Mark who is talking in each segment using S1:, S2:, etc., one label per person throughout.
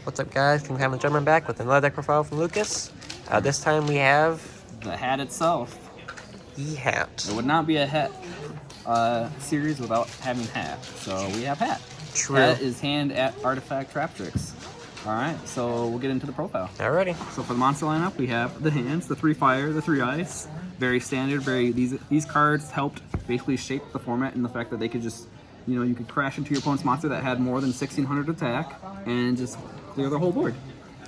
S1: What's up, guys? King Family Drummer back with another deck profile from Lucas. This time we have
S2: The hat itself.
S1: H.A.T.
S2: It would not be a hat series without having hat. So we have hat.
S1: True.
S2: Hat is hand at artifact trap tricks. Alright, so we'll get into the profile.
S1: Alrighty.
S2: So for the monster lineup, we have the hands, the 3 fire, the 3 ice. Very standard, these cards helped basically shape the format in the fact that they could just, you could crash into your opponent's monster that had more than 1600 attack and just clear their whole board.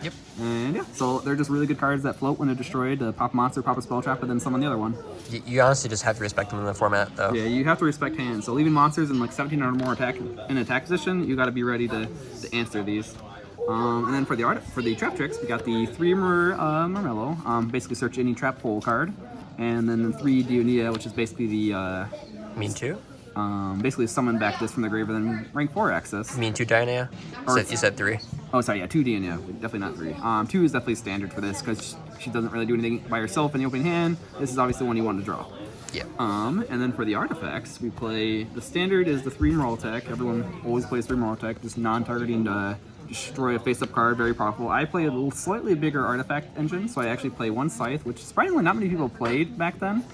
S1: Yep.
S2: And yeah, so they're just really good cards that float when they're destroyed. Pop a monster, pop a spell trap, and then summon the other one.
S1: You honestly just have to respect them in the format, though.
S2: Yeah, you have to respect hands. So leaving monsters in like 17 or more attack position, you got to be ready to answer these. And then for the trap tricks, we got the 3 Marmello, basically search any trap hole card, and then the 3 Dionia, which is basically the
S1: Mean 2?
S2: basically summon back this from the grave and then rank 4 access.
S1: Mean 2 Dionia? You said 3.
S2: Oh, sorry, yeah, 2 Dionia, definitely not 3. 2 is definitely standard for this because she doesn't really do anything by herself in the opening hand. This is obviously one you want to draw.
S1: Yeah.
S2: And then for the artifacts, we play, the standard is the 3 Moral Tech. Everyone always plays 3 Moral Tech, just non-targeting to destroy a face-up card, very powerful. I play a slightly bigger artifact engine, so I actually play 1 Scythe, which surprisingly not many people played back then.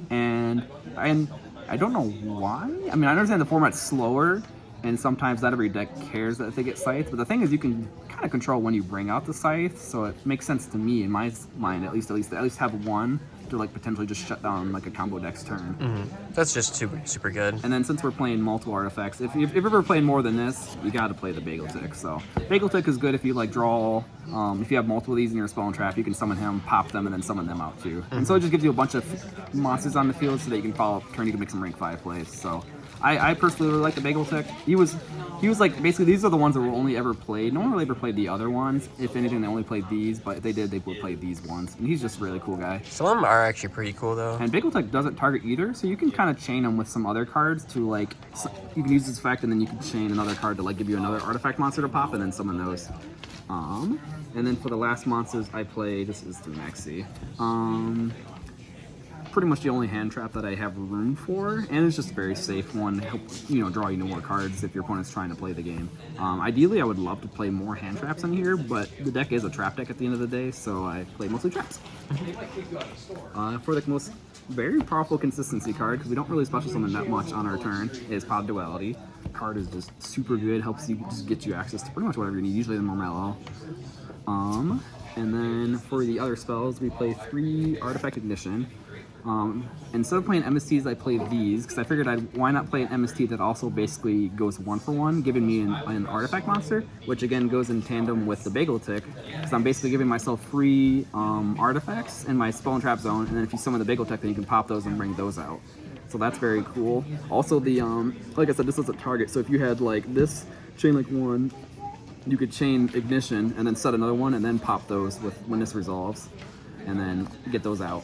S2: And I don't know why. I mean, I understand the format's slower, and sometimes not every deck cares that they get Scythe, but the thing is you can kind of control when you bring out the Scythe, so it makes sense to me, in my mind, at least have 1 to like potentially just shut down like a combo deck's turn.
S1: Mm-hmm. That's just super good.
S2: And then since we're playing multiple artifacts, if you've ever played more than this, you got to play the Bagel Tick. So Bagel Tick is good if you like draw, if you have multiple of these in your spell and trap, you can summon him, pop them, and then summon them out too. And so it just gives you a bunch of monsters on the field so that you can follow up turn, you can make some rank 5 plays. So I personally really like the Bagel Tick. He was like, basically these are the ones that were only ever played. No one really ever played the other ones. If anything, they only played these, but if they did, they would play these ones. And he's just a really cool guy.
S1: Some of them are actually pretty cool, though.
S2: And Bagel Tech doesn't target either, so you can kind of chain them with some other cards to like, you can use this effect and then you can chain another card to like give you another artifact monster to pop and then summon those. And then for the last monsters I play, this is through Maxi. Pretty much the only hand trap that I have room for, and it's just a very safe one to help, draw you more cards if your opponent's trying to play the game. Ideally, I would love to play more hand traps in here, but the deck is a trap deck at the end of the day, so I play mostly traps. For the most very powerful consistency card, because we don't really special summon that much on our turn, is Pod Duality. The card is just super good, helps you just get you access to pretty much whatever you need, usually the Marmello. And then for the other spells, we play 3 Artifact Ignition. Instead of playing MSTs, I play these, because I figured why not play an MST that also basically goes 1 for 1, giving me an artifact monster, which again goes in tandem with the Bagel Tick, because I'm basically giving myself free artifacts in my spell and trap zone, and then if you summon the Bagel Tick, then you can pop those and bring those out. So that's very cool. Also the, like I said, this is a target, so if you had like this chain like 1, you could chain Ignition and then set another one and then pop those when this resolves. And then get those out,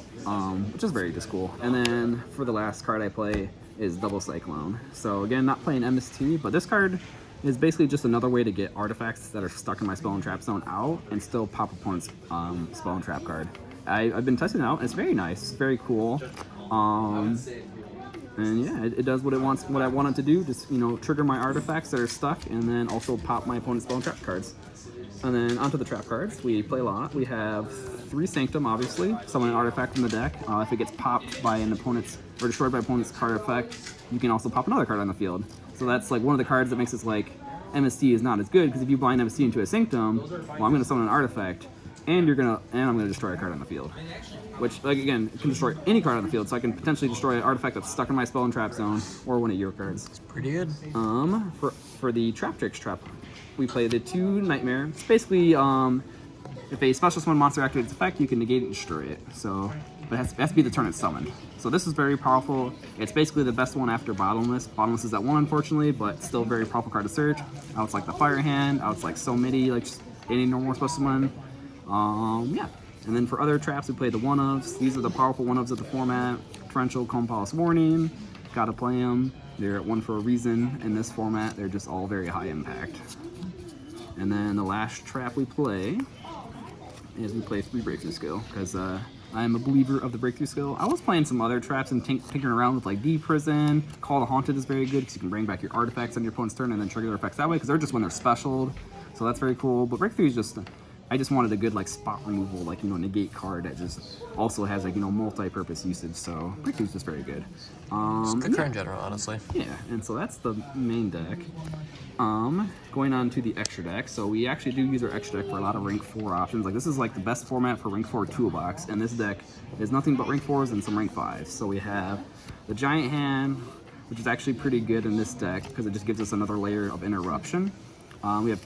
S2: which is very just cool. And then for the last card I play is Double Cyclone. So again, not playing MST, but this card is basically just another way to get artifacts that are stuck in my spell and trap zone out and still pop opponent's spell and trap card. I've been testing it out, it's very nice, it's very cool. And yeah, it does what I want it to do, just, trigger my artifacts that are stuck and then also pop my opponent's spell and trap cards. And then onto the trap cards, we play a lot. We have 3 Sanctum, obviously, summon an artifact from the deck. If it gets popped by an opponent's, or destroyed by opponent's card effect, you can also pop another card on the field. So that's like one of the cards that makes us like, MST is not as good, because if you blind MST into a Sanctum, well, I'm gonna summon an artifact, and I'm gonna destroy a card on the field. Which, like, again, it can destroy any card on the field, so I can potentially destroy an artifact that's stuck in my spell and trap zone, or one of your cards.
S1: It's pretty good.
S2: For the Trap Tricks trap, we play the 2 Nightmare. It's basically, if a special summon monster activates its effect, you can negate it and destroy it. So, but it has to be the turn it's summoned. So this is very powerful. It's basically the best one after Bottomless. Bottomless is at 1, unfortunately, but still a very powerful card to search. Outs like the Fire Hand, outs like So Many, like just any normal special summon. Yeah. And then for other traps, we play the 1-ofs. These are the powerful 1-ofs of the format. Torrential, Cone Polish Warning. Gotta play them. They're at 1 for a reason. In this format, they're just all very high impact. And then the last trap we play is we play 3 Breakthrough Skill, because I'm a believer of the Breakthrough Skill. I was playing some other traps and tinkering around with like D-Prison. Call the Haunted is very good, because you can bring back your artifacts on your opponent's turn and then trigger their effects that way, because they're just when they're specialed. So that's very cool. But Breakthrough is just, I just wanted a good like spot removal, like, you know, negate card that just also has like, you know, multi-purpose usage. So Breakthrough is just very good.
S1: It's good card in general, honestly.
S2: Yeah, and so that's the main deck. Going on to the extra deck. So we actually do use our extra deck for a lot of rank 4 options. Like this is like the best format for rank 4 toolbox, and this deck is nothing but rank 4s and some rank 5s. So we have the Giant Hand, which is actually pretty good in this deck because it just gives us another layer of interruption. We have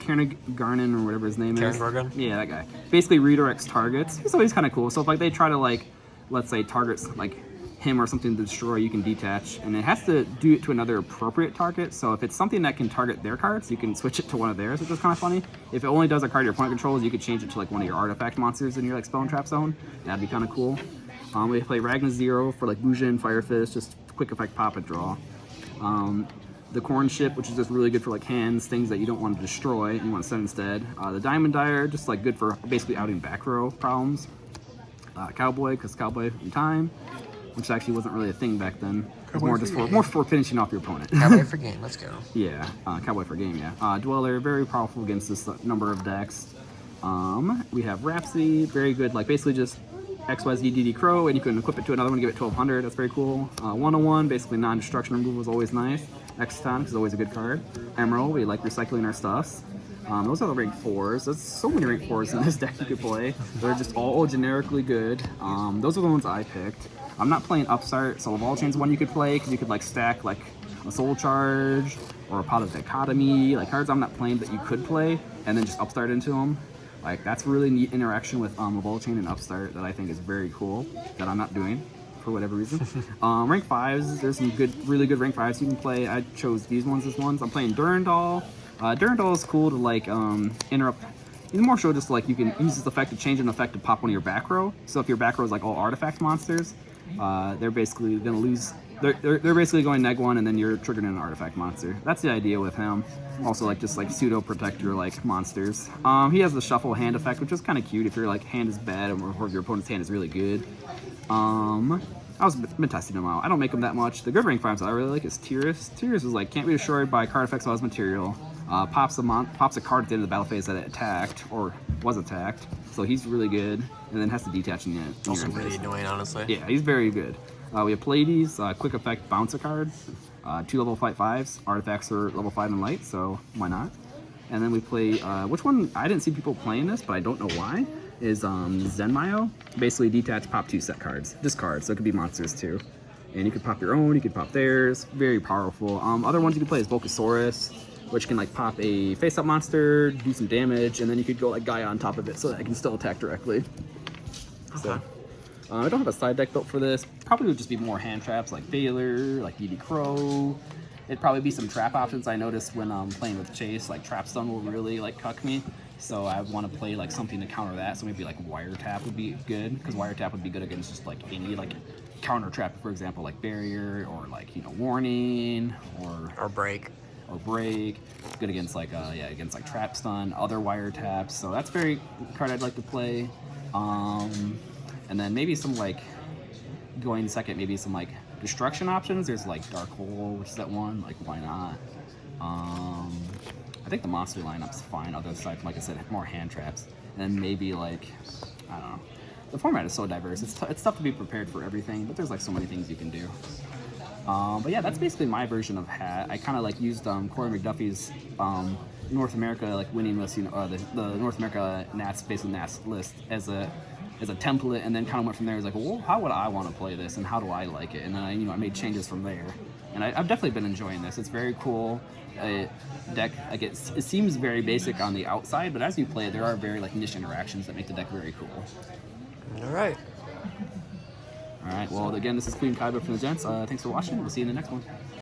S2: Garnon or whatever his name is.
S1: Gorgon?
S2: Yeah, that guy. Basically redirects targets. So he's kind of cool. So if like they try to like, let's say targets like him or something to destroy, you can detach, and it has to do it to another appropriate target. So if it's something that can target their cards, you can switch it to one of theirs, which is kind of funny. If it only does a card your opponent controls, you could change it to like one of your artifact monsters in your like spell and trap zone. That'd be kind of cool. We play Ragna Zero for like Bujin, Firefist, just quick effect pop and draw. The Corn Ship, which is just really good for like hands, things that you don't want to destroy and you want to send instead. The Diamond Dyer, just like good for basically outing back row problems. Cowboy, because Cowboy in time, which actually wasn't really a thing back then. It was more for finishing off your opponent.
S1: Cowboy for game, let's go.
S2: Yeah, Cowboy for game, yeah. Dweller, very powerful against this number of decks. We have Rhapsody, very good, like basically just XYZ DD Crow, and you can equip it to another one and give it 1200, that's very cool. 101, basically non-destruction removal is always nice. Exotonic is always a good card. Emerald, we like recycling our stuffs. Those are the rank 4s. There's so many rank 4s in this deck you could play. They're just all generically good. Those are the ones I picked. I'm not playing Upstart, so Vol Chain's one you could play because you could like stack like a Soul Charge or a Pot of Dichotomy, like cards I'm not playing that you could play, and then just Upstart into them. Like that's really neat interaction with Vol Chain and Upstart that I think is very cool that I'm not doing for whatever reason. Rank 5s, there's some good, really good rank 5s you can play. I chose these ones as ones. I'm playing Durandal. Durandal is cool to like interrupt. It's more so just like you can use this effect to change an effect to pop one of your back row. So if your back row is like all artifact monsters, they're basically gonna lose. They're basically going neg1 and then you're triggering an artifact monster. That's the idea with him. Also like just like pseudo protector like monsters. He has the shuffle hand effect, which is kind of cute if your like hand is bad or your opponent's hand is really good. I've been testing them out. I don't make them that much. The good rank 5s that I really like is Tyrus. Tyrus is like can't be destroyed by card effects as material. Pops a card at the end of the battle phase that it attacked or was attacked. So he's really good, and then has to detach in it.
S1: Also really annoying, honestly.
S2: Yeah, he's very good. We have Pleiades, quick effect bounce a card. 2 level 5/5s. Artifacts are level 5 and light, so why not? And then we play, which one, I didn't see people playing this, but I don't know why, is Zenmayo. Basically detach, pop 2 set cards. Discard, so it could be monsters too. And you could pop your own, you could pop theirs. Very powerful. Other ones you can play is Volcasaurus, which can like pop a face-up monster, do some damage, and then you could go like Gaia on top of it so that it can still attack directly. So, I don't have a side deck built for this. Probably would just be more hand traps like Baylor, like DD Crow. It'd probably be some trap options. I noticed when playing with Chase, like Trapstone will really like cuck me. So I want to play like something to counter that. So maybe like Wiretap would be good, because Wiretap would be good against just like any like counter trap, for example, like Barrier or like, you know, Warning or
S1: Break.
S2: Or Break. Good against like against like Trap Stun, other Wiretaps. So that's very card I'd like to play. And then maybe some like going second, maybe some like destruction options. There's like Dark Hole, which is that one. Like why not? I think the monster lineup's fine. Other side, like I said, more hand traps. And then maybe like I don't know. The format is so diverse. It's tough to be prepared for everything, but there's like so many things you can do. But yeah, that's basically my version of Hat. I kind of like used Corey McDuffie's North America like winning list, you know, the North America Nats basically Nats list as a template, and then kind of went from there. It's like, well, how would I want to play this, and how do I like it? And then I made changes from there. And I've definitely been enjoying this. It's very cool. Deck, like it seems very basic on the outside, but as you play it, there are very like niche interactions that make the deck very cool.
S1: All right.
S2: All right. Well, again, this is Queen Kaiba from the Gents. Thanks for watching. We'll see you in the next one.